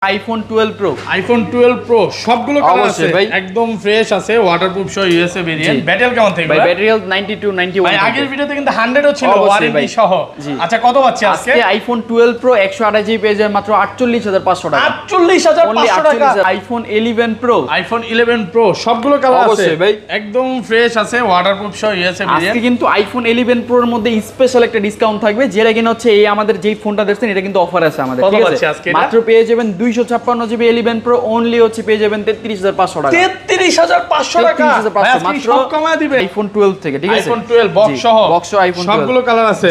IPhone 12 pro সবগুলো colour আছে একদম ফ্রেশ আছে ওয়াটারপ্রুফ সহ ইউএসএ ভেরিয়েন্ট ব্যাটারি কেমন থাকবে ভাই ব্যাটারি 92 91 ভাই আগের ভিডিওতে কিন্তু 100 ও ছিল ওয়ারেন্টি সহ আচ্ছা কত পাচ্ছি আজকে আইফোন 12 প্রো 128 জিবি পেয়ে যায় মাত্র 48500 টাকা 48500 টাকা আইফোন 11 প্রো সবগুলো কালার আছে ভাই একদম ফ্রেশ আছে ওয়াটারপ্রুফ সহ ইউএসএ ভেরিয়েন্ট আজকে কিন্তু আইফোন 11 প্রো এর মধ্যে স্পেশাল একটা ডিসকাউন্ট থাকবে যেটা কিনা হচ্ছে এই আমাদের যেই ফোনটা দেখছেন এটা কিন্তু অফার আছে আমাদের ঠিক আছে মাত্র পেয়ে যাবেন 256 জিবি 11 প্রো অনলি হচ্ছে পেয়ে যাবেন 33500 টাকা 33500 টাকা মাত্র সব কমায় দিবে আইফোন 12 থেকে ঠিক আছে আইফোন 12 বক্স সহ আইফোন 12 সবগুলো কালার আছে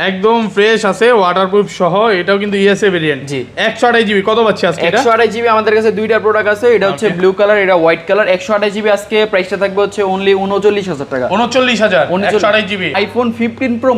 একদম ফ্রেশ আছে ওয়াটারপ্রুফ সহ এটাও কিন্তু ইউএসএ ভেরিয়েন্ট জি 128 জিবি কত পাচ্ছি আজকে এটা 128 জিবি আমাদের কাছে দুইটা প্রোডাক্ট আছে এটা হচ্ছে ব্লু কালার এটা হোয়াইট কালার 128 জিবি আজকে প্রাইসটা থাকবে হচ্ছে অনলি 39000 টাকা 39000 128 GB iPhone 15 pro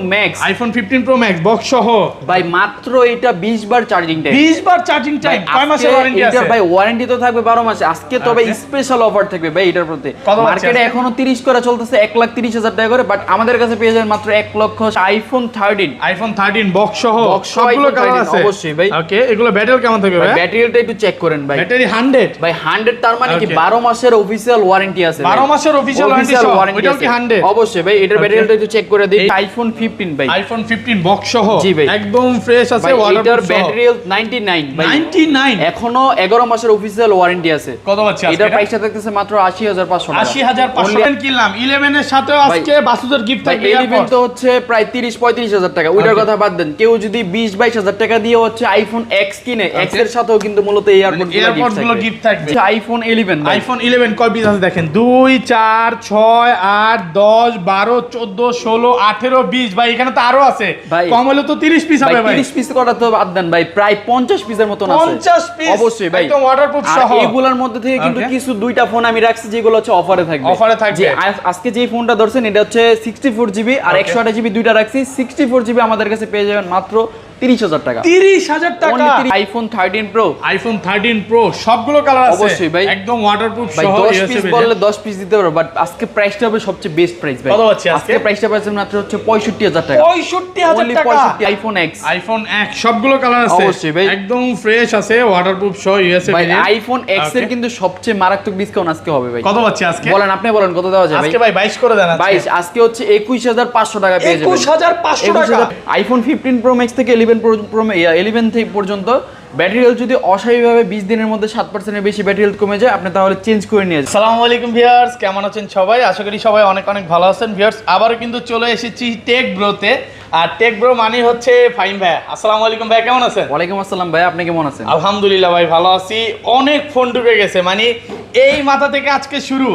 max box সহ ভাই মাত্র এটা 20 বার চার্জিং টাইম 20 বার চার্জিং টাইম কয় মাসের ওয়ারেন্টি আছে এটা ভাই ওয়ারেন্টি তো থাকবে 12 মাস আজকে তবে স্পেশাল অফার থাকবে ভাই এটার প্রতি মার্কেটে এখনো 30 করে চলতেছে 1,30,000 টাকা করে বাট আমাদের কাছে পেয়ে যাবেন মাত্র 1 লক্ষ আইফোন 13 বক্স সহ সবগুলো কালার আছে অবশ্যই ভাই ওকে এগুলো ব্যাটারি কেমন থাকবে ভাই ব্যাটারিটা একটু চেক করেন ভাই ব্যাটারি 100 ভাই 100 তার মানে কি 12 মাসের অফিশিয়াল ওয়ারেন্টি আছে 12 মাসের অফিশিয়াল ওয়ারেন্টি ওইটাও কি 100 অবশ্যই ভাই এটার ব্যাটারিটা একটু চেক করে দিই আইফোন 15 ভাই আইফোন 15 বক্স সহ জি ভাই একদম ফ্রেশ আছে ওয়াটারপ্রুফ এটার ব্যাটারি 99 ভাই 99 এখনো 11 মাসের অফিশিয়াল ওয়ারেন্টি আছে কত পাচ্ছি আজকে এটার প্রাইসটা থাকতেছে মাত্র 80500 টাকা 80500 কিনলাম 11 এর সাথেও আজকে বাসুদের গিফট থাকবে 11 তো হচ্ছে প্রায় 30-35,000 টাকা ওইটার কথা বাদ দেন কেউ যদি 20-22,000 টাকা দিয়ে হচ্ছে আইফোন এক্স কিনে এক্স এর সাথেও কিন্তু মূলত এয়ারপোর্ট গুলো গিফট থাকবে আইফোন 11 কয় পিস আছে দেখেন 2 4 6 8 10 12 14 16 18 20 ভাই এখানে তো আরো আছে কম হলে তো 30 পিস হবে ভাই 30 পিস করা তো বাদ দেন ভাই প্রায় 50 পিসের মতন আছে 50 পিস অবশ্যই ভাই একদম ওয়াটারপ্রুফ সহ এগুলোর মধ্যে থেকে কিন্তু কিছু দুইটা ফোন আমি রাখছি যেগুলো হচ্ছে অফারে থাকবে যে আজকে যে ফোনটা ধরছেন এটা হচ্ছে 64 জিবি আর 128 জিবি দুইটা রাখছি 64 জিবি আমাদের কাছে পেয়ে যাবেন মাত্র 30,000 টাকা 30,000 টাকা আইফোন 13 প্রো সবগুলো কালার আছে অবশ্যই ভাই একদম ওয়াটারপ্রুফ সহ 10 পিস বললে 10 পিস দিতে পারবো বাট আজকে প্রাইসটা হবে সবচেয়ে বেস্ট প্রাইস ভাই কত আছে আজকে প্রাইসটা পাচ্ছেন মাত্র হচ্ছে 65,000 টাকা 65,000 টাকা আইফোন এক্স সবগুলো কালার আছে অবশ্যই ভাই একদম ফ্রেশ আছে ওয়াটারপ্রুফ সহ ইউএসএ ভাই আইফোন এক্স এর কিন্তু সবচেয়ে মারাত্মক ডিসকাউন্ট আজকে হবে ভাই কত পাচ্ছি আজকে বলেন আপনি বলেন কত দেওয়া যায় ভাই আজকে ভাই 22 করে দেন 22 আজকে হচ্ছে 21500 টাকা পেয়ে যাবেন 21500 টাকা আইফোন 15 প্রো ম্যাক্স থেকে 11 প্রো 11 থেকে পর্যন্ত ব্যাটারি হেলথ যদি অস্বাভাবিকভাবে 20 দিনের মধ্যে 7% এর বেশি ব্যাটারি হেলথ কমে যায় আপনি তাহলে চেঞ্জ করে নিয়ে যান। আসসালামু আলাইকুম ভিউয়ার্স কেমন আছেন সবাই আশা করি সবাই অনেক অনেক ভালো আছেন ভিউয়ার্স আবারো কিন্তু চলে এসেছি টেক ব্রোতে আর টেক ব্রো মানে হচ্ছে ফাইন ভাই আসসালামু আলাইকুম ভাই কেমন আছেন ওয়ালাইকুম আসসালাম ভাই আপনি কেমন আছেন আলহামদুলিল্লাহ ভাই ভালো আছি অনেক ফোন ঢুকে গেছে মানে এই মাথা থেকে আজকে শুরু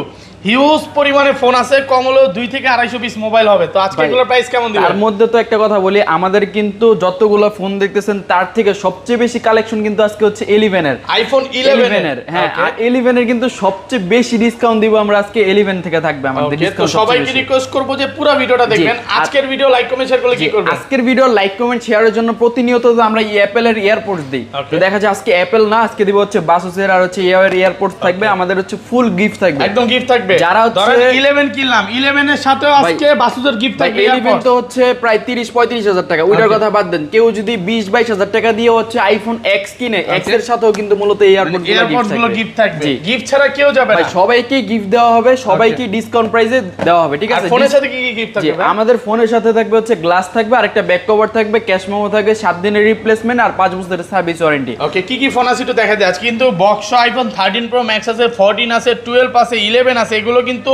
হিউজ পরিমাণে ফোন আছে কম হলেও 2 থেকে 250 পিস মোবাইল হবে তো আজকে এগুলোর প্রাইস কেমন দিবেন তার মধ্যে তো একটা কথা বলি আমাদের কিন্তু যতগুলো ফোন দেখতেছেন তার থেকে সবচেয়ে বেশি কালেকশন কিন্তু আজকে হচ্ছে 11 এর আইফোন 11 এর হ্যাঁ আর 11 এর কিন্তু সবচেয়ে বেশি ডিসকাউন্ট দিব আমরা আজকে 11 থেকে থাকবে আমাদের ডিসকাউন্ট সবাইকে রিকোয়েস্ট করব যে পুরো ভিডিওটা দেখবেন আজকের ভিডিও লাইক কমেন্ট শেয়ার করলে কি করবেন আজকের ভিডিও লাইক কমেন্ট শেয়ারের জন্য প্রতিনিয়ত তো আমরা অ্যাপল এর এয়ারপোর্টস দেই তো দেখা যায় আজকে অ্যাপল না আজকে দিব হচ্ছে বাসুসের আর হচ্ছে এর এয়ারপোর্টস থাকবে আমাদের হচ্ছে ফুল গিফট থাকবে একদম গিফট থাকবে যারা হচ্ছে 11 কিনলাম 11 এর সাথেও আজকে বাসুদের গিফট থাকবে 11 তো হচ্ছে প্রায় 30-35,000 টাকা ওইটার কথা বাদ দেন কেউ যদি 20-22,000 টাকা দিয়ে হচ্ছে আইফোন এক্স কিনে এক্স এর সাথেও কিন্তু মূলত এয়ারপোর্ট গুলো গিফট থাকবে গিফট ছাড়া কেউ যাবে না সবাইকে গিফট দেওয়া হবে সবাইকে ডিসকাউন্ট প্রাইসে দেওয়া হবে ঠিক আছে আর ফোনের সাথে কি কি গিফট থাকবে আমাদের ফোনের সাথে থাকবে হচ্ছে গ্লাস থাকবে আর একটা ব্যাক কভার থাকবে ক্যাশ মেমো থাকবে 7 দিনের রিপ্লেসমেন্ট আর 5 বছরের সার্ভিস ওয়ারেন্টি ওকে কি কি ফোন আছে একটু দেখা যায় আজকে কিন্তু বক্স আইফোন 13 প্রো ম্যাক্স আছে 14 আছে 12 আছে 11 আছে এগুলো কিন্তু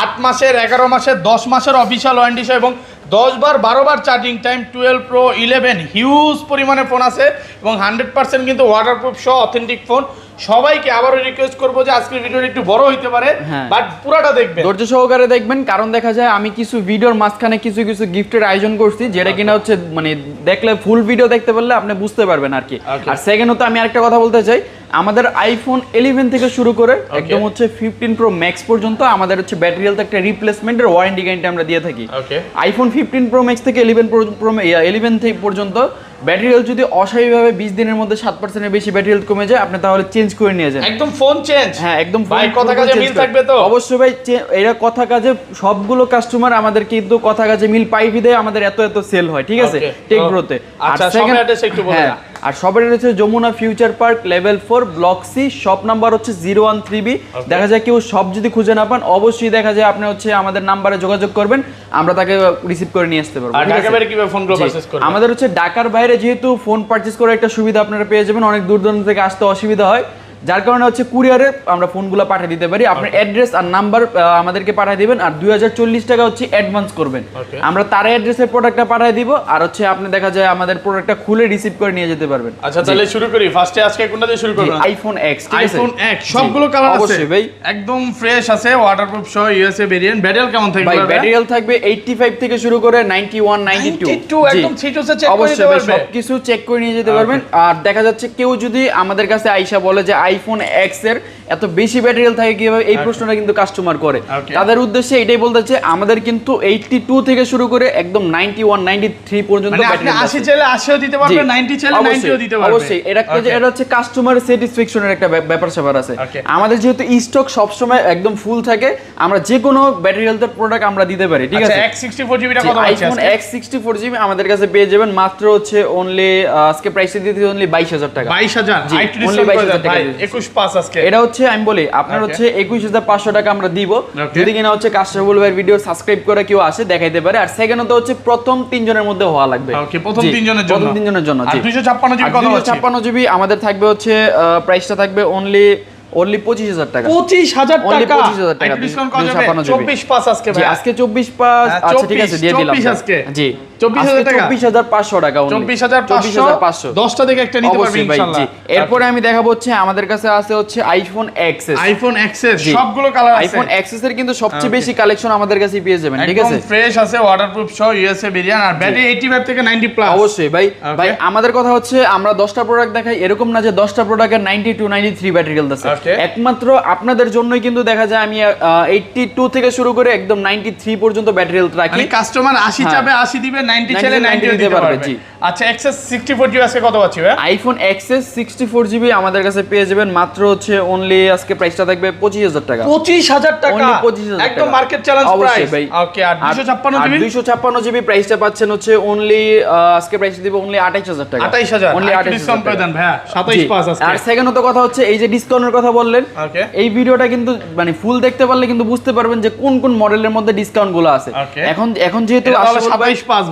8 মাসের 11 মাসের 10 মাসের অফিশিয়াল ওয়ারেন্টি এবং 10 বার 12 বার চার্জিং টাইম 12 প্রো 11 হিউজ পরিমাণে ফোন আছে এবং 100% কিন্তু ওয়াটারপ্রুফ সহ অথেন্টিক ফোন সবাইকে আবারও রিকোয়েস্ট করব যে আজকের ভিডিওটা একটু বড় হইতে পারে বাট পুরোটা দেখবেন ধৈর্য সহকারে দেখবেন কারণ দেখা যায় আমি কিছু ভিডিওর মাঝখানে কিছু কিছু গিফটের আয়োজন করছি যেটা কিনা হচ্ছে মানে দেখলে ফুল ভিডিও দেখতে পারলে আপনি বুঝতে পারবেন আর কি আর সেকেন্ডত আমি আরেকটা কথা বলতে চাই আমাদের আইফোন 11 থেকে শুরু করে একদম হচ্ছে 15 প্রো ম্যাক্স পর্যন্ত আমাদের হচ্ছে ব্যাটারি হেলথ একটা রিপ্লেসমেন্টের ওয়ারেন্টি গ্যারান্টি আমরা দিয়ে থাকি আইফোন 15 প্রো ম্যাক্স থেকে 11 থেকে পর্যন্ত ব্যাটারি হেলথ যদি অস্বাভাবিকভাবে 20 দিনের মধ্যে 7% এর বেশি ব্যাটারি হেলথ কমে যায় আপনি তাহলে চেঞ্জ করে নিয়ে যান একদম ফোন চেঞ্জ হ্যাঁ একদম ভাই কথা কাজে মিল থাকবে তো অবশ্যই ভাই এরা কথা কাজে সবগুলো কাস্টমার আমাদের কিন্তু কথা কাজে মিল পাইবি দেয় আমাদের এত সেল হয় ঠিক আছে টেক ব্রোতে আচ্ছা সব অ্যাড্রেস একটু বলে আর সবার হচ্ছে Jamuna future park level 4 block C, shop number হচ্ছে 013B। দেখা যায় কেউ সব যদি খুঁজে না পান, অবশ্যই দেখা যায় আপনি হচ্ছে আমাদের নাম্বারে যোগাযোগ করবেন, আমরা তাকে রিসিভ করে নিয়ে আসতে পারবো। আর ঢাকার বাইরে কিভাবে ফোন করে পারচেজ করবেন? আমাদের হচ্ছে ঢাকার বাইরে যেহেতু ফোন পারচেজ করার একটা সুবিধা আপনারা পেয়ে যাবেন, অনেক দূর দূরান্ত থেকে আসতে অসুবিধা হয়, যার কারণে হচ্ছে কুরিয়ারে আমরা ফোনগুলো পাঠিয়ে দিতে পারি। আপনার অ্যাড্রেস আর নাম্বার আমাদেরকে পাঠিয়ে দিবেন, আর 2040 টাকা হচ্ছে অ্যাডভান্স করবেন, আমরা তার অ্যাড্রেসে প্রোডাক্টটা পাঠিয়ে দিব, আর হচ্ছে আপনি দেখা যায় আমাদের প্রোডাক্টটা খুলে রিসিভ করে নিয়ে যেতে পারবেন। আচ্ছা তাহলে শুরু করি। ফার্স্টে আজকে কোনটা দিয়ে শুরু করবেন? আইফোন এক্স, ঠিক আছে? আইফোন এক্স সবগুলো কালার আছে অবশ্যই ভাই, একদম ফ্রেশ আছে, ওয়াটারপ্রুফ সহ ইউএসএ ভেরিয়েন্ট। ব্যাটারি কেমন থাকবে ভাই? ব্যাটারিয়াল থাকবে 85 থেকে শুরু করে 91 92 একদম থিটোসে চেক করে নিতে পারবে, সবকিছু চেক করে নিয়ে যেতে পারবেন। আর দেখা যাচ্ছে কেউ যদি আমাদের কাছে আইসা বলে যে আইফোন এক্স এর এত বেশি ব্যাটারিয়াল থাকে কিভাবে, এই প্রশ্নটা কিন্তু কাস্টমার করে। তাদের উদ্দেশ্যে এটাই বলতে চাই, আমাদের কিন্তু 82 থেকে শুরু করে একদম 91 93 পর্যন্ত ব্যাটারি আছে। 80 চাইলে 80ও দিতে পারবে, 90 চাইলে 90ও দিতে পারবে। অবশ্যই এটা হচ্ছে কাস্টমার স্যাটিসফ্যাকশনের একটা ব্যাপার স্যাপার আছে। আমাদের যেহেতু স্টক সব সময় একদম ফুল থাকে, আমরা যে কোনো ব্যাটারি হেলথের প্রোডাক্ট আমরা দিতে পারি, ঠিক আছে? X64GB টা কত আছে? আইফোন X64GB আমাদের কাছে পেয়ে যাবেন মাত্র হচ্ছে অনলি আজকে প্রাইসে দিতে অনলি 22000 টাকা। 22000 আইটি ডিসকাউন্ট করে দেন ভাই, 21.5 আজকে। এটা হচ্ছে আমি বলি আপনার হচ্ছে 21500 টাকা আমরা দিব, যদি কিনা হচ্ছে কাস্টমার ভাইয়ের ভিডিও সাবস্ক্রাইব করে কেউ আসে দেখাইতে পারে। আর সেকেন্ড হচ্ছে প্রথম 3 জনের মধ্যে হওয়া লাগবে। ওকে, প্রথম 3 জনের জন্য, প্রথম 3 জনের জন্য। আর 256GB কত আছে? 256GB আমাদের থাকবে হচ্ছে প্রাইসটা থাকবে অনলি 25000 টাকা। 25000 টাকা, 25000 টাকা ডিসকাউন্ট কত যাবে? 24.5 আজকে ভাই। আজকে 24.5 আচ্ছা ঠিক আছে দিয়ে দিলাম 24 আজকে। জি 24000 টাকা, 24500 টাকা, 24500 10টা দেখে একটা নিতে পারবেন ইনশাআল্লাহ। এরপরে আমি দেখাবো হচ্ছে আমাদের কাছে আছে হচ্ছে আইফোন এক্সএস। আইফোন এক্সএস সবগুলো কালার আছে। আইফোন এক্সএস এর কিন্তু সবচেয়ে বেশি কালেকশন আমাদের কাছে পেয়ে যাবেন, ঠিক আছে? একদম ফ্রেশ আছে, ওয়াটারপ্রুফ সহ ইউএসএ ভেরিয়েন্ট, আর ব্যাটারি 85 থেকে 90 প্লাস। অবশ্যই ভাই। ভাই আমাদের কথা হচ্ছে আমরা 10টা প্রোডাক্ট দেখাই, এরকম না যে 10টা প্রোডাক্টের 92 93 ব্যাটারি হেলথ আছে। একমাত্র আপনাদের জন্যই কিন্তু দেখা যায় আমি 82 থেকে শুরু করে একদম 93 পর্যন্ত ব্যাটারি হেলথ রাখি। মানে কাস্টমার 80 চাবে 80 দিবে, 90 চাইলে 90 দিতে পারবে। জি আচ্ছা, এক্সএস 64GB আজকে কত পাচ্ছি ভাই? আইফোন এক্সএস 64GB আমাদের কাছে পেয়ে যাবেন মাত্র হচ্ছে অনলি আজকে প্রাইসটা থাকবে 25000 টাকা। 25000 টাকা, অনলি 25000 টাকা, একদম মার্কেট চ্যালেঞ্জ প্রাইস। ওকে, আর 256GB প্রাইসটা পাচ্ছেন হচ্ছে অনলি আজকে প্রাইস দিব অনলি 28000 টাকা। 28000 অনলি 28000 ডিসকাউন্ট করে দেন ভাইয়া, 27.5 আজকে। আর সেকেন্ড কথা হচ্ছে এই যে ডিসকাউন্টের কথা বললেন, এই ভিডিওটা কিন্তু মানে ফুল দেখতে পারলে কিন্তু বুঝতে পারবেন যে কোন কোন মডেলের মধ্যে ডিসকাউন্ট গুলো আছে। এখন যেহেতু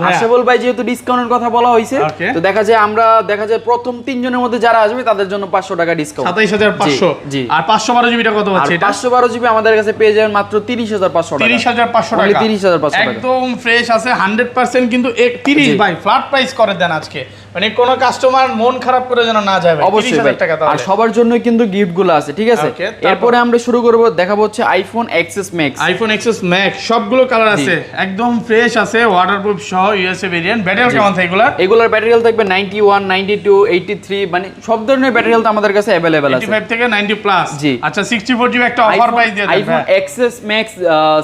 আশাবল ভাই যেহেতু ডিসকাউন্টের কথা বলা হয়েছে, তো দেখা যায় প্রথম 3 জনের মধ্যে যারা আসবে তাদের জন্য 500 টাকা ডিসকাউন্ট। 27500। জি, আর 512GB টা কত হচ্ছে? এটা 512GB আমাদের কাছে পেয়ে যাবেন মাত্র 30500 টাকা। 30500 টাকা, 30500 টাকা, একদম ফ্রেশ আছে 100% কিন্তু 30 ভাই ফ্ল্যাট প্রাইস করে দেন আজকে, মানে কোন কাস্টমার মন খারাপ করে যেন না যায় ভাই। 30000 টাকা দাও। আর সবার জন্য কিন্তু গিফট গুলো আছে, ঠিক আছে? এরপরে আমরা শুরু করব, দেখাবো হচ্ছে iPhone XS max. IPhone XS max সবগুলো কালার আছে, একদম ফ্রেশ আছে, ওয়াটারপ্রুফ সহ ইউএসএ ভেরিয়েন্ট। ব্যাটারি কেমন থাকে এগুলোর ব্যাটারি হেলথ থাকবে 91 92 83, মানে সব ধরনের ব্যাটারি হেলথ আমাদের কাছে अवेलेबल আছে, 85 থেকে 90 প্লাস। জি আচ্ছা, 64GB একটা অফার প্রাইস দিয়ে দেন আইফোন এক্সএস ম্যাক্স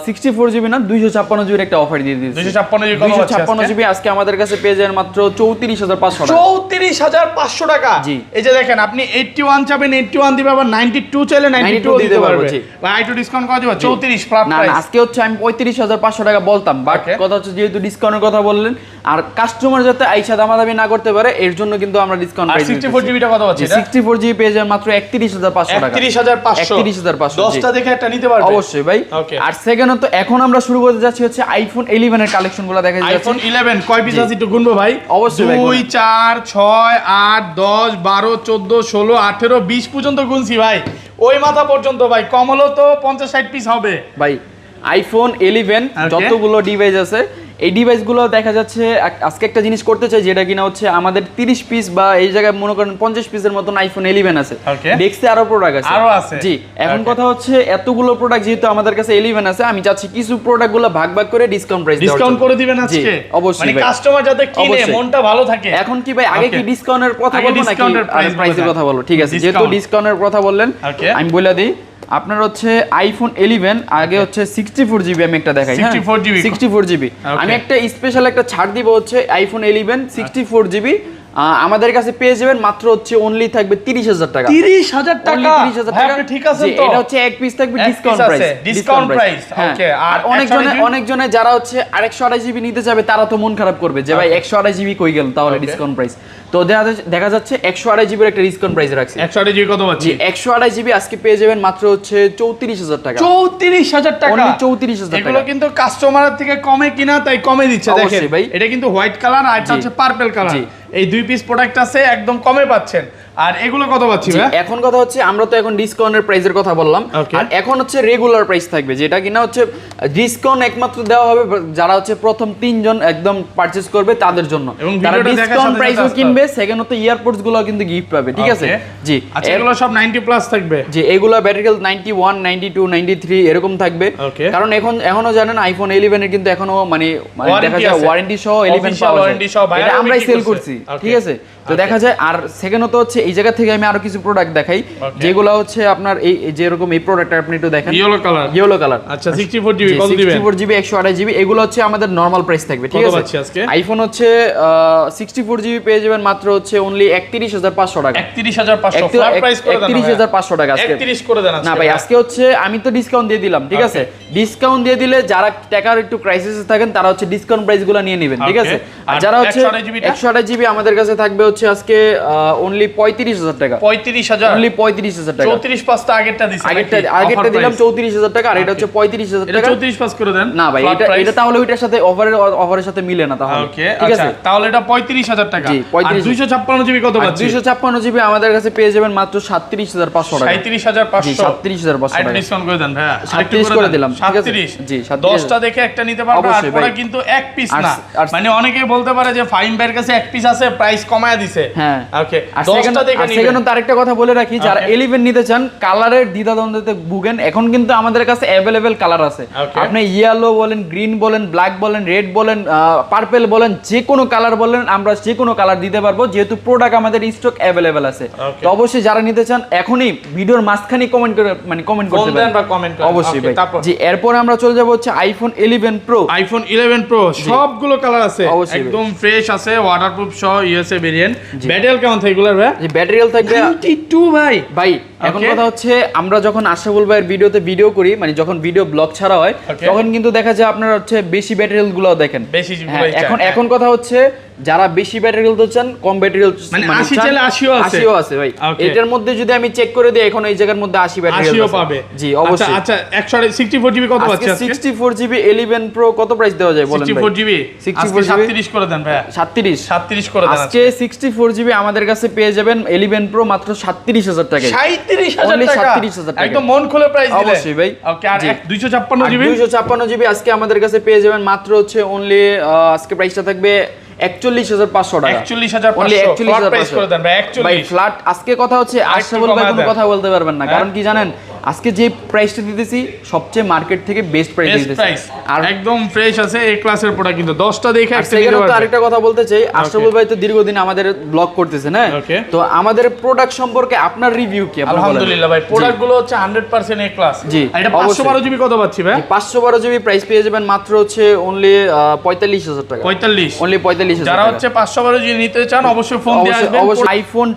64GB না 256GB এর একটা অফার দিয়ে দিয়েছি। 256GB আজকে আমাদের কাছে পেয়ে যাবেন মাত্র 34500 টাকা। 34500 টাকা। জি, এই যে দেখেন, আপনি 81 চাবেন 81 দিবে, আবার 92 চাইলে 92 দিতে পারবে। ভাই আইটু ডিসকাউন্ট কত দিবা? 34 ফ্ল্যাট প্রাইস। না আজকে হচ্ছে আমি 35500 টাকা বলতাম, বাট কথা হচ্ছে যেহেতু ডিসকাউন্টের কথা বললেন, আর কাস্টমার যাতে আইসা দামাদামি না করতে পারে এর জন্য কিন্তু আমরা ডিসকাউন্ট প্রাইস দিচ্ছি। 64GB টা কত আছে? 64GB পেয়ে যাবেন মাত্র 31500 টাকা। 31500। 10টা দেখে একটা নিতে পারবে অবশ্যই ভাই। আর সেকেন্ড তো এখন আমরা শুরু করতে যাচ্ছি হচ্ছে আইফোন 11 এর কালেকশনগুলো দেখা যাচ্ছে। আইফোন 11 কয় পিস আছে একটু গুনবো ভাই? অবশ্যই ভাই, 2 4 6 8 10 12 14 16 18 20 পর্যন্ত গুনছি ভাই, ওই মাথা পর্যন্ত ভাই, কম হলো তো 50 60 পিস হবে ভাই। আইফোন 11 যতগুলো ডিভাইস আছে, এই ডিভাইসগুলো দেখা যাচ্ছে আজকে একটা জিনিস করতে চাই, যেটা কিনা হচ্ছে আমাদের 30 পিস বা এই জায়গায় মনে করেন 50 পিসের মতন আইফোন 11 আছে, দেখতে আরো প্রোডাক্ট আছে। জি, এখন কথা হচ্ছে এতগুলো প্রোডাক্ট যেহেতু আমাদের কাছে 11 আছে, আমি চাচ্ছি কিছু প্রোডাক্টগুলো ভাগ ভাগ করে ডিসকাউন্ট প্রাইস ডিসকাউন্ট করে দিবেন আজকে। অবশ্যই মানে কাস্টমার যাতে কিনে মনটা ভালো থাকে। এখন কি ভাই আগে কি ডিসকাউন্টের কথা বলবো নাকি প্রাইসের কথা বলবো? ঠিক আছে, যেহেতু ডিসকাউন্টের কথা বললেন আমি বলে দিই, আপনার হচ্ছে আইফোন 11 আগে হচ্ছে 64GB আমি একটা দেখাই। 64GB আমি একটা স্পেশাল একটা ছাড় দিব হচ্ছে আইফোন 11 64GB আমাদের কাছে পেয়ে যাবেন মাত্র হচ্ছে অনলি থাকবে 30,000 টাকা। 30,000 টাকা, 30,000 টাকা। আপনি ঠিক আছেন তো? এটা হচ্ছে এক পিস থাকবে এক ডিসকাউন্ট piece প্রাইস, আছে, discount price, okay, আর আর অনেকজনে যারা হচ্ছে 128 জিবি নিতে যাবে তারা তো মন খারাপ করবে যে ভাই 128 জিবি কই গেল তাহলে ডিসকাউন্ট প্রাইস। তো দেখা যাচ্ছে 128 জিবির একটা ডিসকাউন্ট প্রাইস রাখছি। 128 জিবি কত পাচ্ছি? 128 জিবি আজকে পেয়ে যাবেন মাত্র হচ্ছে 34,000 টাকা। 34,000 টাকা, অনলি 34,000 টাকা। এগুলো কিন্তু কাস্টমারের থেকে কমে কিনা, তাই কমে দিচ্ছে। দেখেন অবশ্যই ভাই। এটা কিন্তু হোয়াইট কালার আর এটা হচ্ছে পার্পল কালার, এই দুই পিস প্রোডাক্ট আছে একদম কমে পাচ্ছেন। আর এগুলো কত পাচ্ছি ভাই? এখন কথা হচ্ছে আমরা তো এখন ডিসকাউন্টের প্রাইসের কথা বললাম, আর এখন হচ্ছে রেগুলার প্রাইস থাকবে, যেটা কিনা হচ্ছে ডিসকাউন্ট একমাত্র দেওয়া হবে যারা হচ্ছে প্রথম 3 জন একদম পারচেজ করবে তাদের জন্য। তারা ডিসকাউন্ট প্রাইসও কিনবে, সেকেন্ড হতে ইয়ারপডস গুলো কিন্তু গিফট পাবে, ঠিক আছে? জি, আচ্ছা এগুলো সব 90 প্লাস থাকবে। জি, এগুলো ব্যাটারি হেলথ 91, 92, 93 এরকম থাকবে। কারণ এখনো জানেন আইফোন 11 এর কিন্তু এখনো মানে দেখা যায় ওয়ারেন্টি সহ 11 পাওয়া যায়, এটা আমরাই সেল করছি, ঠিক আছে? তো দেখা যায়। আর সেকেন্ড তো হচ্ছে এই জায়গা থেকে আমি আরো কিছু প্রোডাক্ট দেখাই, যেগুলো হচ্ছে আপনার এই যেরকম এই প্রোডাক্টটা আপনি একটু দেখেন, ইয়েলো কালার। আচ্ছা 64 জিবি কত দিবেন? 64 জিবি 128 জিবি এগুলো হচ্ছে আমাদের নরমাল প্রাইস থাকবে, ঠিক আছে? আইফোন হচ্ছে 64 জিবি পেয়ে যাবেন মাত্র হচ্ছে অনলি 31,500 টাকা। 31,500 ফ্ল্যাট প্রাইস করে দেন। 31,500 টাকা আজকে 31 করে দেন না ভাই, আজকে হচ্ছে আমি তো ডিসকাউন্ট দিয়ে দিলাম, ঠিক আছে? ডিসকাউন্ট দিয়ে দিলে যারা টাকার একটু ক্রাইসিসে থাকেন তারা হচ্ছে ডিসকাউন্ট প্রাইসগুলো নিয়ে নেবেন, ঠিক আছে? আর যারা হচ্ছে 128 জিবি আমাদের কাছে থাকবে হচ্ছে আজকে অনলি 35,000 টাকা। 35,000 অনলি 35,000 টাকা। 34 পাঁচটা আগেরটা দিছি, আগেরটা দিলাম 34,000 টাকা, আর এটা হচ্ছে 35,000 টাকা। 34 পাস করে দেন। না ভাই, এটা তাহলে ওইটার সাথে অফারের সাথে মিলে না তাহলে, ঠিক আছে? তাহলে এটা 35,000 টাকা। আর 256 জিবি কত পাচ্ছি? 256 জিবি আমাদের কাছে পেয়ে যাবেন মাত্র 37,500 টাকা। 37,500, 37,500 টাকা ডিসকাউন্ট করে দেন ভাই। 37 করে দিলাম, ঠিক আছে? 37 জি, 10টা দেখে একটা নিতে পারবে। আর পরে কিন্তু এক পিস না, মানে অনেকেই বলতে পারে যে ফাইম ভাইয়ের কাছে এক পিস আছে, প্রাইস কমায়া দিছে। হ্যাঁ, ওকে। আর 10টা দেখে নিবেন। সেকেন্ড তো আরেকটা কথা বলে রাখি, যারা 11 নিতে চান, কালারের দ্বিধাদ্বন্দ্বে ভুগেন, এখন কিন্তু আমাদের কাছে अवेलेबल কালার আছে। আপনি ইয়েলো বলেন, গ্রিন বলেন, ব্ল্যাক বলেন, রেড বলেন, পার্পল বলেন, যে কোনো কালার বলেন, আমরা যে কোনো কালার দিতে পারবো, যেহেতু প্রোডাক্ট আমাদের স্টক अवेलेबल আছে। তো অবশ্যই যারা নিতে চান এখনই ভিডিওর মাঝখানে কমেন্ট করতে পারেন, অবশ্যই ভাই। জি, এরপর আমরা চলে যাব হচ্ছে আইফোন 11 প্রো। আইফোন 11 প্রো সবগুলো কালার আছে, একদম ফ্রেশ আছে, ওয়াটারপ্রুফ সহ ইউএসএ ভেরিয়েন্ট। ব্যাটারি কেমন থাকে এগুলার ভাই? জি, ব্যাটারি হেলথ থাকবে 92 ভাই। এখন কথা হচ্ছে আমরা যখন আশরাফুল ভাইয়ের ভিডিও করি, মানে যখন ভিডিও ব্লগ ছাড়া হয়, তখন কিন্তু দেখা যায় আপনারা হচ্ছে বেশি ব্যাটারি হেলথ গুলো দেখেন। এখন কথা হচ্ছে যারা বেশি ব্যাটারি হেলথ চান, কম ব্যাটারি হেলথ মানে 80 চাইলে 80ও আছে ভাই। এটার মধ্যে যদি আমি চেক করে দিই, এখন এই জায়গার মধ্যে 80 ব্যাটারি হেলথ আছে পাবে। জি, অবশ্যই। আচ্ছা 164 জিবি কত পাচ্ছি আজকে? 64 জিবি 11 প্রো কত প্রাইস দেওয়া যায় বলেন ভাই? 64 জিবি 37 করে দেন ভাই। 37 করে দেন আজকে। 64 জিবি আমাদের কাছে পেয়ে যাবেন 11 প্রো মাত্র 37,000 টাকায়। 37,000 টাকা, 37,000 টাকা, একদম মন খুলে প্রাইস দিলে। অবশ্যই ভাই। ওকে। আর 256 জিবি আজকে আমাদের কাছে পেয়ে যাবেন মাত্র হচ্ছে অনলি আজকে প্রাইসটা থাকবে 41,500 টাকা। 41,500 করে দেন ভাই। 41 ভাই ফ্ল্যাট। আজকে কথা হচ্ছে আশরাফুল ভাই কোনো কথা বলতে পারবেন না, কারণ কি জানেন, আজকে যে প্রাইসটা দিতেছি সবচেয়ে মার্কেট থেকে বেস্ট প্রাইস দিতেছি, আর একদম ফ্রেশ আছে, এ ক্লাসের প্রোডাক্ট। কিন্তু 10টা দেখে একটা নিতে পারবেন। আরেকটা কথা বলতে চাই, আশরাফুল ভাই তো দীর্ঘদিন আমাদের ব্লগ করতেছেন, হ্যাঁ? তো আমাদের প্রোডাক্ট সম্পর্কে আপনার রিভিউ কি? আলহামদুলিল্লাহ ভাই, প্রোডাক্টগুলো হচ্ছে 100% এ ক্লাস। জি, এটা 512 জিবি কত পাচ্ছি ভাই? 512 জিবি প্রাইস পেয়ে যাবেন মাত্র হচ্ছে অনলি 45,000 টাকা। 45 অনলি 45,000 যারা হচ্ছে 512 জিবি নিতে চান অবশ্যই ফোন দিয়ে আসবেন। অবশ্যই আইফোন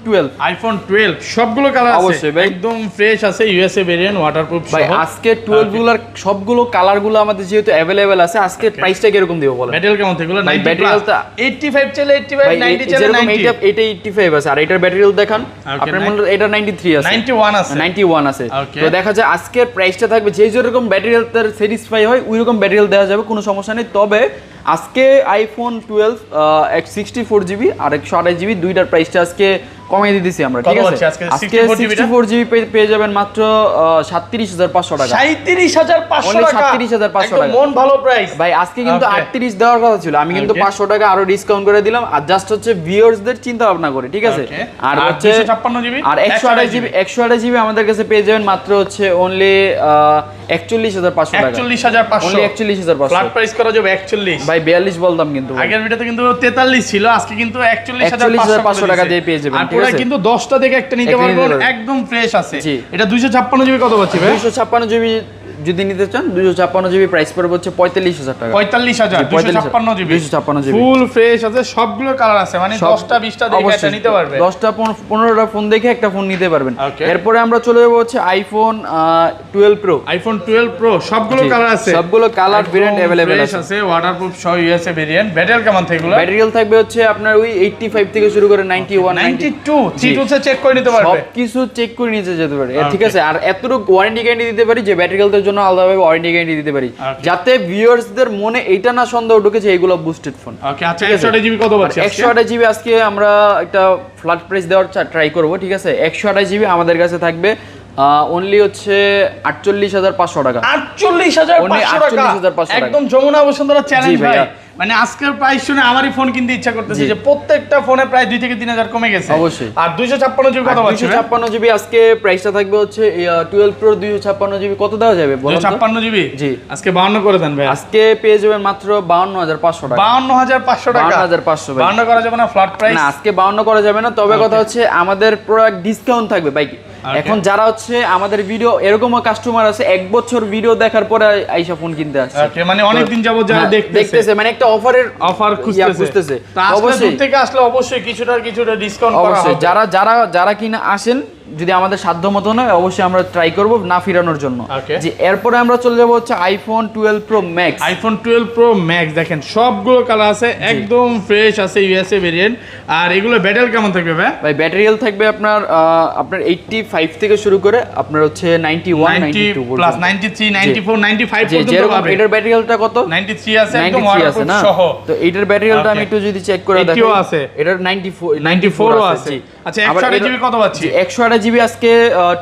12 সবগুলো কালার আছে, অবশ্যই ভাই, একদম ফ্রেশ আছে, ইউএসএ ভেরিয়েন্ট, ওয়াটারপ্রুফ ভাই। আজকে 12 গুলার সবগুলো কালারগুলো আমাদের যেহেতু अवेलेबल আছে, আজকে প্রাইসটা কি রকম দিব বলেন? ব্যাটারি কেমন থাকলো? 90 প্লাস। 85 চলে 85, 90 চলে 90। এটা 85 আছে, আর এটার ব্যাটারি হেলথ দেখান আপনার মনে এটা 93 আছে, 91 আছে। তো দেখা যায় আজকের প্রাইসটা থাকবে যে যেরকম ব্যাটারি হেলথের স্যাটিসফাই হয় ওই রকম ব্যাটারি হেলথ দেওয়া যাবে, কোনো সমস্যা নেই। তবে আজকে আইফোন 12 64 জিবি আর 128 জিবি দুইটার প্রাইসটা আজকে কমিয়ে দিতেছি আমরা, ঠিক আছে? আজকে 64 জিবি পেয়ে যাবেন মাত্র 37,500 টাকা। 37,500 টাকা, 37,500 টাকা, মন ভালো প্রাইস ভাই। আজকে কিন্তু 38 দেওয়ার কথা ছিল, আমি কিন্তু 500 টাকা আরো ডিসকাউন্ট করে দিলাম, আর জাস্ট হচ্ছে ভিউয়ার্সদের চিন্তা ভাবনা করে, ঠিক আছে? আর হচ্ছে 256 জিবি আর 128 জিবি আমাদের কাছে পেয়ে যাবেন মাত্র হচ্ছে অনলি 41,500 টাকা। 41,500 ফ্ল্যাট প্রাইস করা যাবে 41 ভাই। 42 বলতাম কিন্তু, আগের ভিডিওতে কিন্তু 43 ছিল, আজকে কিন্তু 41,500 টাকা দিয়ে পেয়ে যাবেন, ঠিক আছে? কিন্তু 10টা দেখে একটা নিতে পারবেন, একদম ফ্রেশ আছে। এটা 256 জিবি কত পাচ্ছি ভাই? 256 জিবি যদি নিতে চান 256 জিবি প্রাইস পড়বে হচ্ছে 45000 টাকা। 45000 256 জিবি 256 জিবি ফুল ফ্রেশ আছে, সবগুলো কালার আছে, মানে 10টা 20টা দেখে এটা নিতে পারবে। 10টা 15টা ফোন দেখে একটা ফোন নিতে পারবেন। Okay. এরপরে আমরা চলে যাব হচ্ছে আইফোন 12 প্রো। আইফোন 12 প্রো সবগুলো কালার আছে, সবগুলো কালার ভেরিয়েন্ট अवेलेबल আছে, ওয়াটারপ্রুফ সহ ইউএসএ ভেরিয়েন্ট। ব্যাটারি কেমন থাকে এগুলো? ব্যাটারি থাকবে হচ্ছে আপনার ওই 85 থেকে শুরু করে 91 92 3 চেক করে নিতে পারবে, সবকিছু চেক করে নিতে যেতে পারে। ঠিক আছে, আর এতটুকু ওয়ারেন্টি গ্যারান্টি দিতে পারি যে ব্যাটারি হেলথের জন্য আলাদাভাবে ওয়ারেন্টি গ্যারান্টি দিতে পারি, যাতে ভিউয়ার্সদের মনে এইটা না সন্দেহ ঢুকে যে এগুলো বুস্টেড ফোন। ওকে, আচ্ছা 128 জিবি কত পাচ্ছি? 128 জিবি আজকে আমরা একটা ফ্ল্যাট প্রাইস দেওয়ার ট্রাই করব। ঠিক আছে, 128 জিবি আমাদের কাছে থাকবে অনলি হচ্ছে 48500 টাকা। 48500 টাকা একদম যমুনা বসুন্ধরা চ্যালেঞ্জ ভাই। মানে আজকের প্রাইস শুনে আমারই ফোন কিনতে ইচ্ছা করতেছে, যে প্রত্যেকটা ফোনে প্রায় 2 থেকে 3000 কমে গেছে অবশ্যই। আর 256 জিবি কত পাচ্ছি? 256 জিবি আজকে প্রাইসটা থাকবে হচ্ছে 12 প্রো 256 জিবি কত দেওয়া যাবে বলুন তো? 256 জিবি জি আজকে 52 করে দেন ভাই। আজকে পেয়ে যাবেন মাত্র 52500 টাকা। 52500 টাকা, 52500 ভাই। 52 করা যাবে না ফ্ল্যাট প্রাইস? না, আজকে 52 করা যাবে না, তবে কথা হচ্ছে আমাদের প্রোডাক্ট ডিসকাউন্ট থাকবে ভাই। এখন যারা হচ্ছে আমাদের ভিডিও এরকমও কাস্টমার আছে 1 বছর ভিডিও দেখার পরে আইসা ফোন কিনতে আসছে। ওকে, মানে অনেক দিন যাবত যারা দেখতেছে, মানে একটা অফার খুঁজতেছে। অবশ্যই থেকে আসলে অবশ্যই কিছুটা ডিসকাউন্ট করা হবে। যারা কিনা আসেন, যদি আমাদের সাধ্য মতো নয় অবশ্যই আমরা ট্রাই করব না ফিরানোর জন্য। যে এরপরে আমরা চলে যাব হচ্ছে iPhone 12 pro max. IPhone 12 pro max দেখেন সবগুলো কালার আছে, একদম ফ্রেশ আছে, ইউএসএ ভেরিয়েন্ট। আর এগুলো ব্যাটারি কেমন থাকবে ভাই? ব্যাটারি হেলথ থাকবে আপনার 85 থেকে শুরু করে আপনার হচ্ছে 91 92 প্লাস 93 94 95 পর্যন্ত পাবে। এটার ব্যাটারি হেলথটা কত? 93 আছে, একদম ওয়াটারপ্রুফ সহ। তো এটার ব্যাটারি হেলথটা আমি একটু যদি চেক করে দেখি, এটার 94 আছে। আচ্ছা 128 জিবি কত পাচ্ছি? 128 জিবি আজকে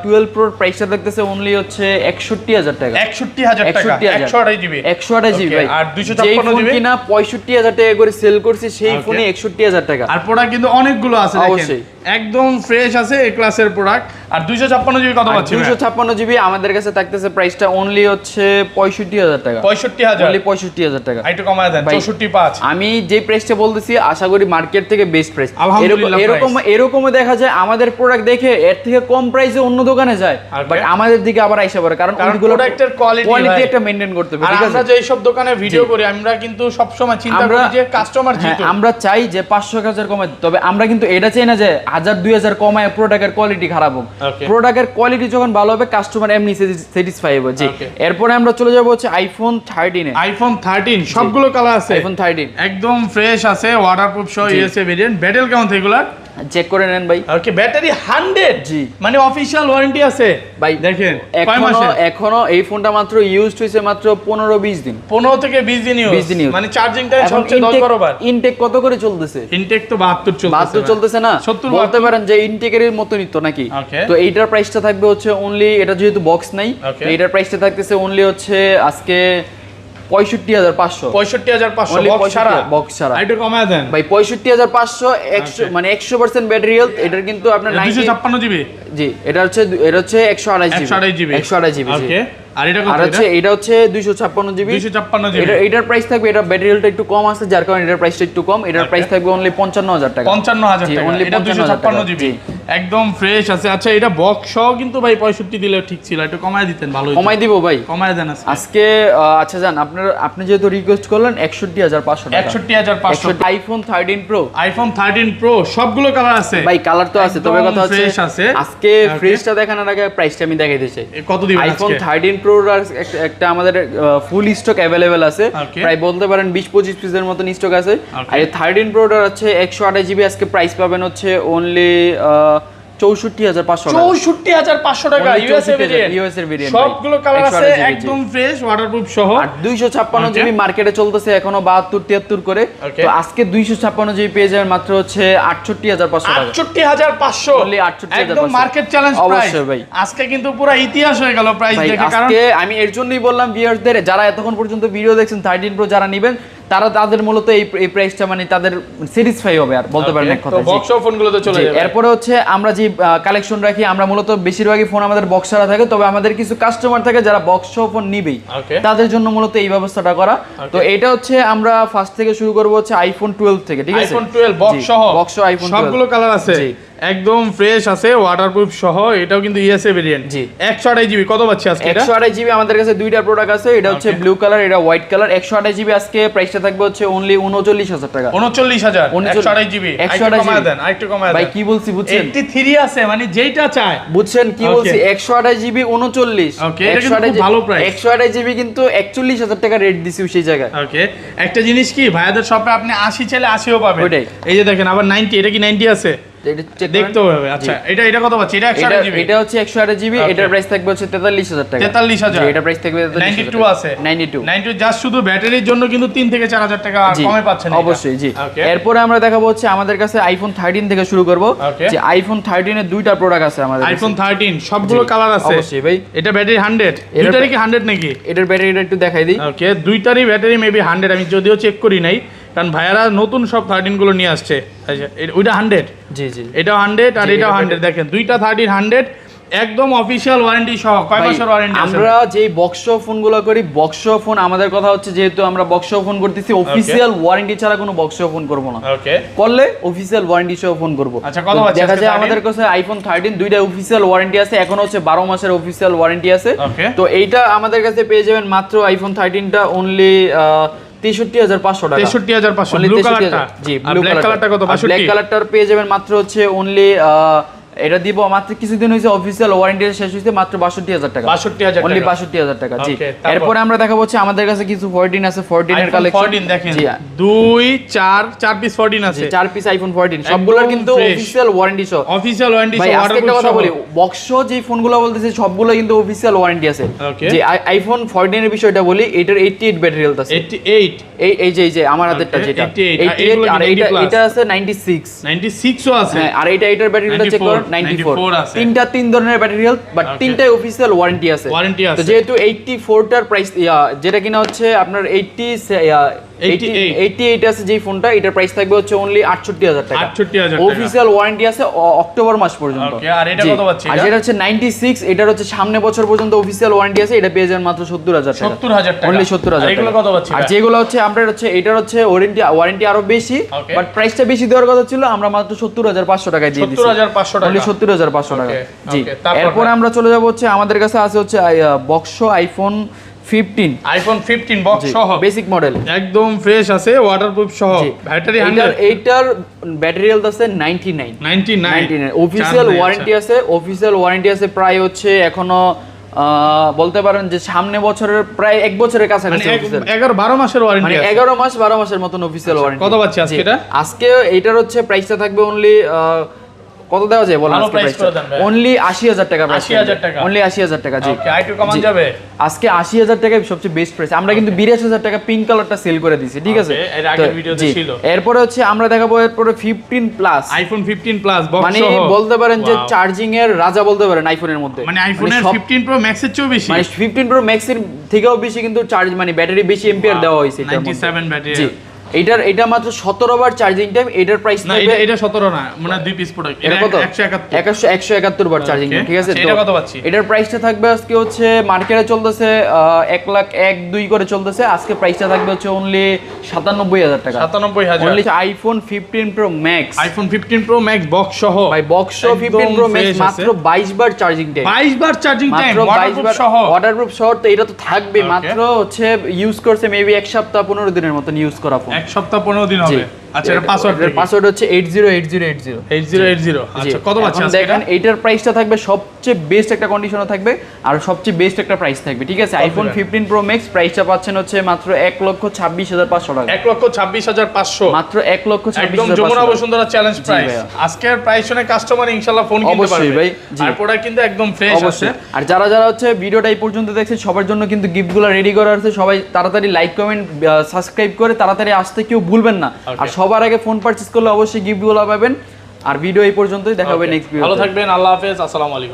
12 প্রোর প্রাইসটা দেখতেছে অনলি হচ্ছে 61000 টাকা। 61000 টাকা 128 জিবি 128 জিবি ভাই। আর 256 জিবি কিনা 65000 টাকা করে সেল করছি, সেই ফোনে 61000 টাকা। আর প্রোডাক্ট কিন্তু অনেকগুলো আছে দেখেন, অবশ্যই একদম ফ্রেশ আছে, এ ক্লাসের প্রোডাক্ট। আর 256 জিবি কত পাচ্ছি? 256 জিবি আমাদের কাছে থাকতেছে প্রাইসটা অনলি হচ্ছে 65000 টাকা। 65000 অনলি 65000 টাকা। একটু কমায় দেন 64.5। আমি যে প্রাইসটা বলতেছি আশা করি মার্কেট থেকে বেস্ট প্রাইস। আলহামদুলিল্লাহ এরকম দেখা যায় আমাদের প্রোডাক্ট দেখে এর থেকে কম প্রাইসে অন্য দোকানে যায়, বাট আমাদের দিকে আবার আইসা পড়ে, কারণ ওইগুলো প্রোডাক্টের কোয়ালিটি একটা মেইনটেইন করতে হবে। ঠিক আছে, আমরা যে এইসব দোকানে ভিডিও করি আমরা কিন্তু সব সময় চিন্তা করি যে কাস্টমার জিতুক। আমরা চাই যে 500-1000 কমায়, তবে আমরা কিন্তু এটা চাই না যে 1000-2000 কমায় প্রোডাক্টের কোয়ালিটি খারাপ হোক। প্রোডাক্টের কোয়ালিটি যখন ভালো হবে কাস্টমার এমনি স্যাটিসফাই হবে। জি, এরপরে আমরা চলে যাব হচ্ছে আইফোন 13 এ। আইফোন 13 সবগুলো কালার আছে, আইফোন 13 একদম ফ্রেশ আছে, ওয়াটারপ্রুফ সহ ইউএসএ ভেরিয়েন্ট। ব্যাটারি কেমন থাকে এগুলা? চেক করে নেন ভাই। ওকে, ব্যাটারি 100 জি, মানে অফিশিয়াল ওয়ারেন্টি আছে ভাই। দেখেন এখনো এই ফোনটা মাত্র ইউজড হইছে মাত্র 15-20 দিন, 15 থেকে 20 দিন ইউজ, মানে চার্জিং টাইম সবচেয়ে 10-12 বার। ইনটেক কত করে চলতেছে? ইনটেক তো 72 চলতেছে না, 70 বলতে পারেন যে ইনটেকের মতো নিত্য নাকি। তো এইটার প্রাইসটা থাকবে হচ্ছে অনলি, এটা যেহেতু বক্স নাই, এইটার প্রাইসটা থাকতেছে অনলি হচ্ছে আজকে 65500। 65500 বক্স ছাড়া। একটু কমায় দেন ভাই। 65500 100 মানে 100% ব্যাটারি হেলথ। এটার কিন্তু আপনার 256 জিবি। জি, এটা হচ্ছে 128 জিবি। 128 জিবি। ওকে, আর এটা হচ্ছে 256 জিবি। 256 জিবি। এটার প্রাইস থাকবে, এটা ব্যাটারি হেলথ একটু কম আছে যার কারণে এটার প্রাইসটা একটু কম। এটার প্রাইস থাকবে অনলি 55000 টাকা। 55000 টাকা, এটা 256 জিবি একদম ফ্রেশ আছে। আচ্ছা, এটা বক্স সহ কিন্তু ভাই 65 দিলে ঠিক ছিল, একটু কমায় দিতেন ভালো হতো। কমাই দিব ভাই, কমায় দেন আজকে। আচ্ছা জান, আপনি যেহেতু রিকোয়েস্ট করলেন 61500 টাকা। 61500 আইফোন 13 প্রো। আইফোন 13 প্রো সবগুলো কালার আছে ভাই, কালার তো আছে, তবে কথা হচ্ছে ফ্রেশ আছে। আজকে ফ্রেশটা দেখানোর আগে প্রাইসটা আমি দেখাইতে চাই। কত দিবেন আজকে? আইফোন 13 প্রো একটা আমাদের ফুল স্টক अवेलेबल আছে, প্রায় বলতে পারেন 20-25 পিসের মতন স্টক আছে। আর 13 প্রোটার আছে 128 জিবি, আজকে প্রাইস পাবেন হচ্ছে অনলি 64500 টাকা। ইউএসএ ভেরিয়েন্ট সবগুলো কালার আছে, একদম ফ্রেশ, ওয়াটারপ্রুফ সহ। আর 256 জিবি মার্কেটে চলতেছে এখনো 72-73 করে। তো আজকে 256 জিবি পেয়ে যাবেন মাত্র হচ্ছে 68500 টাকা। 68500 অনলি 68500, একদম মার্কেট চ্যালেঞ্জ প্রাইস। অবশ্যই ভাই, আজকে কিন্তু পুরো ইতিহাস হয়ে গেল প্রাইস দেখে। কারণ আজকে আমি এর জন্যই বললাম ভিউয়ারদের, যারা এতক্ষণ পর্যন্ত ভিডিও দেখছেন 13 প্রো যারা নেবেন তাদের মূলত এই প্রাইসটা মানে তাদের স্যাটিসফাই হবে, আর বলতে পারেন এক কথা। তো বক্স ফোনগুলোতে চলে যাবে। এরপরে হচ্ছে আমরা যে কালেকশন রাখি, আমরা মূলত বেশিরভাগই ফোন আমাদের বক্স ছাড়া থাকে, তবে আমাদের কিছু কাস্টমার থাকে যারা বক্স সহ ফোন নিবেই, তাদের জন্য মূলত এই ব্যবস্থাটা করা। তো এটা হচ্ছে আমরা ফার্স্ট থেকে শুরু করব হচ্ছে আইফোন 12 থেকে। ঠিক আছে, আইফোন 12 বক্স সহ আইফোন সবগুলো কালার আছে, একদম ফ্রেশ আছে, ওয়াটারপ্রুফ সহ। এটাও কিন্তু ইএসএ ভেরিয়েন্ট। জি। 128 জিবি কত পাচ্ছি আজকে এটা? 128 জিবি আমাদের কাছে দুইটা প্রোডাক্ট আছে, এটা হচ্ছে ব্লু কালার, এটা হোয়াইট কালার। 128 জিবি আজকে প্রাইসটা থাকবে হচ্ছে অনলি 39000 টাকা। 39000 128 জিবি। 128 কমায় দেন, আরেকটু কমায় দেন ভাই। কি বলছি বুঝছেন? 83 আছে, মানে যেইটা চায় বুঝছেন কি বলছি? 128 জিবি 39। ওকে, এটা কিন্তু খুব ভালো প্রাইস। 128 জিবি কিন্তু 41000 টাকা রেট দিছি সেই জায়গায়। ওকে, একটা জিনিস কি ভাইয়াদের শপে আপনি 80 চাইলে 80ও পাবেন। ওইটাই। এই যে দেখেন আবার 90, এটা কি 90 আছে? দেখতে হবে। আচ্ছা, এটা কত পাচ্ছি? এটা 128 জিবি। এটা হচ্ছে 128 জিবি, এটার প্রাইস থাকবে হচ্ছে 43000 টাকা। 43000। এটা প্রাইস থাকবে 92 আছে। 92 জাস্ট শুধু ব্যাটারির জন্য কিন্তু 3 থেকে 4000 টাকা কমে পাচ্ছেন এটা। অবশ্যই জি। এরপরে আমরা দেখাবো হচ্ছে আমাদের কাছে আইফোন 13 থেকে শুরু করব। যে আইফোন 13 এর দুইটা প্রোডাক্ট আছে আমাদের কাছে। আইফোন 13 সবগুলো কালার আছে। অবশ্যই ভাই। এটা ব্যাটারি 100, দুইটারই কি 100 নাকি? এটার ব্যাটারিটা একটু দেখাই দিই। ওকে, দুইটারই ব্যাটারি মেবি 100, আমি যদিও চেক করি নাই, কারণ ভাইয়ারা নতুন সব 13 গুলো নিয়ে আসছে। আচ্ছা, ওইটা 100। জি জি, এটাও 100 আর এটাও 100। দেখেন দুইটা 13 100, একদম অফিশিয়াল ওয়ারেন্টি সহ। কয় বছর ওয়ারেন্টি আছে? আমরা যেই বক্স ফোনগুলো করি, বক্স ফোন আমাদের কথা হচ্ছে, যেহেতু আমরা বক্স ফোন করতেছি, অফিশিয়াল ওয়ারেন্টি ছাড়া কোনো বক্স ফোন করব না। ওকে, করলে অফিশিয়াল ওয়ারেন্টি সহ ফোন করব। আচ্ছা, কত আছে? দেখা যায় আমাদের কাছে আইফোন 13 দুইটা অফিশিয়াল ওয়ারেন্টি আছে, এখন হচ্ছে 12 মাসের অফিশিয়াল ওয়ারেন্টি আছে। তো এইটা আমাদের কাছে পেয়ে যাবেন মাত্র আইফোন 13টা অনলি 63500 টাকা। 63500 ব্লু কালারটা। জি, ব্লু কালারটা কত? 62। ব্ল্যাক কালারটার পেয়ে যাবেন মাত্র হচ্ছে অনলি এটা দিব মাত্র কিছুদিন হইছে অফিশিয়াল ওয়ারেন্টি শেষ হইছে, মাত্র 62000 টাকা। 62000 অনলি 62000 টাকা। জি। এরপর আমরা দেখাবো হচ্ছে আমাদের কাছে কিছু 14 আছে, 14 এর কালেকশন। 14 দেখেন, 2 4 পিস 14 আছে। 4 পিস আইফোন 14 সবগুলোর কিন্তু অফিশিয়াল ওয়ারেন্টি সহ। অফিশিয়াল ওয়ারেন্টি সহ। ভাই আজকে একটা কথা বলি, বক্স যে ফোনগুলো বলতেছি সবগুলো কিন্তু অফিশিয়াল ওয়ারেন্টি আছে। যে আইফোন 14 এর বিষয়টা বলি, এটার 88 ব্যাটারি হেলথ আছে। 88 এই যে আমার হাতেরটা যেটা 88 আর এটা আছে 96 ও আছে। হ্যাঁ, আর এটার ব্যাটারি হেলথ চেক করুন 94 আছে। তিন ধরনের ব্যাটারি হেলথ, বাট তিনটাই অফিশিয়াল ওয়ারেন্টি আছে। তো যেহেতু 84টার প্রাইস যেটা কিনা হচ্ছে আপনার 88 আছে যে ফোনটা, এটার প্রাইস থাকবে হচ্ছে অনলি 68000 টাকা। 68000 টাকা অফিশিয়াল ওয়ারেন্টি আছে অক্টোবর মাস পর্যন্ত। ওকে, আর এটা কত পাচ্ছি? আর যেটা হচ্ছে 96, এটার হচ্ছে সামনে বছর পর্যন্ত অফিশিয়াল ওয়ারেন্টি আছে, এটা পেয়ে যাবেন মাত্র 70000 টাকা। 70000 টাকা, অনলি 70000 টাকা। এগুলো কত পাচ্ছি? আর যেগুলো হচ্ছে আপনার হচ্ছে এটার হচ্ছে ওয়ারেন্টি আরো বেশি, বাট প্রাইসটা বেশি দেওয়ার কথা ছিল, আমরা মাত্র 70500 টাকায় দিয়ে দিছি। 70500 টাকা, অনলি 70500 টাকা। জি। তারপর এরপর আমরা চলে যাব হচ্ছে আমাদের কাছে আছে হচ্ছে বক্স আইফোন 15 বক্স সহ বেসিক মডেল, একদম ফ্রেশ আছে, ওয়াটারপ্রুফ সহ, ব্যাটারি 100। এইটার ব্যাটারি হেলথ আছে 99 অফিশিয়াল ওয়ারেন্টি আছে প্রায় হচ্ছে এখনো বলতে পারেন যে সামনে বছরের প্রায় 1 বছরের কাছাকাছি। 11-12 মাসের ওয়ারেন্টি মানে 11 মাস 12 মাসের মতন অফিশিয়াল ওয়ারেন্টি। কত পাচ্ছি আজকে এটা? আজকে এইটার হচ্ছে প্রাইসটা থাকবে অনলি কত দেওয়া যায় বলেন? আজকে প্রাইস অনলি 80000 টাকা। 80000 টাকা, অনলি 80000 টাকা। জি, ওকে, আইটু কমান যাবে আজকে 80000 টাকায় সবচেয়ে বেস্ট প্রাইস। আমরা কিন্তু 82000 টাকা পিঙ্ক কালারটা সেল করে দিয়েছি, ঠিক আছে? এর আগের ভিডিওতে ছিল। এরপরে হচ্ছে আমরা দেখাবো এরপরে 15 প্লাস, আইফোন 15 প্লাস বক্স মানে সহ। বলতে পারেন যে চার্জিং এর রাজা বলতে পারেন আইফোনের মধ্যে। মানে আইফোনের 15 প্রো ম্যাক্স এর চেয়েও বেশি, মানে 15 প্রো ম্যাক্স এর থেকেও বেশি কিন্তু চার্জ, মানে ব্যাটারি বেশি এম্পিয়ার দেওয়া হয়েছে এটার মধ্যে। 97 ব্যাটারি। জি, এটা মাত্র 17 বার চার্জিং টাইম। এটার প্রাইস না, এটা 17 না, মানে 2 পিস প্রোডাক্ট। এটা কত? 171 বার চার্জিং টাইম, ঠিক আছে? তো এটা কত পাচ্ছি? এটার প্রাইসটা থাকবে আজকে হচ্ছে মার্কেটে চলতেছে 1,01,2 করে চলতেছে, আজকে প্রাইসটা থাকবে হচ্ছে অনলি 97000 টাকা। 97000 only iPhone 15 pro max, iPhone 15 pro max box সহ। ভাই বক্স 15 প্রো ম্যাক্স মাত্র 22 বার চার্জিং টাইম। 22 বার চার্জিং টাইম, মাত্র 22 বার সহ। ওয়াটারপ্রুফ সহ, তো এটা তো থাকবে। মাত্র হচ্ছে ইউজ করছে মেবি 1 সপ্তাহ 15 দিনের মতন ইউজ করা ফোন। 1 সপ্তাহ 15 দিন হবে। আচ্ছা, এটা পাসওয়ার্ড হচ্ছে 808080 আচ্ছা, কত পাচ্ছি আজকে? দেখেন এইটার প্রাইসটা থাকবে সবচেয়ে বেস্ট একটা কন্ডিশনে থাকবে, আর সবচেয়ে বেস্ট একটা প্রাইস থাকবে, ঠিক আছে? আইফোন 15 প্রো ম্যাক্স প্রাইসটা পাচ্ছেন হচ্ছে মাত্র 1,26,500 টাকা। 1,26,500 মাত্র 1,26,500 একদম যমুনা বসুন্ধরা চ্যালেঞ্জ প্রাইস। আজকের প্রাইস শুনে কাস্টমার ইনশাআল্লাহ ফোন কিনতে পারবে। অবশ্যই ভাই, আর প্রোডাক্ট কিন্তু একদম ফ্রেশ আছে। আর যারা হচ্ছে ভিডিওটা এই পর্যন্ত দেখছেন সবার জন্য কিন্তু গিফটগুলো রেডি করা আছে। সবাই তাড়াতাড়ি লাইক কমেন্ট সাবস্ক্রাইব করে তাড়াতাড়ি আসতে কেউ ভুলবেন না। আর সবার আগে ফোন পারচেজ করলে অবশ্যই গিফটগুলো পাবেন। আর ভিডিও এই পর্যন্তই, দেখা হবে নেক্সট ভিডিওতে। ভালো থাকবেন, আল্লাহ হাফেজ, আসসালামু আলাইকুম।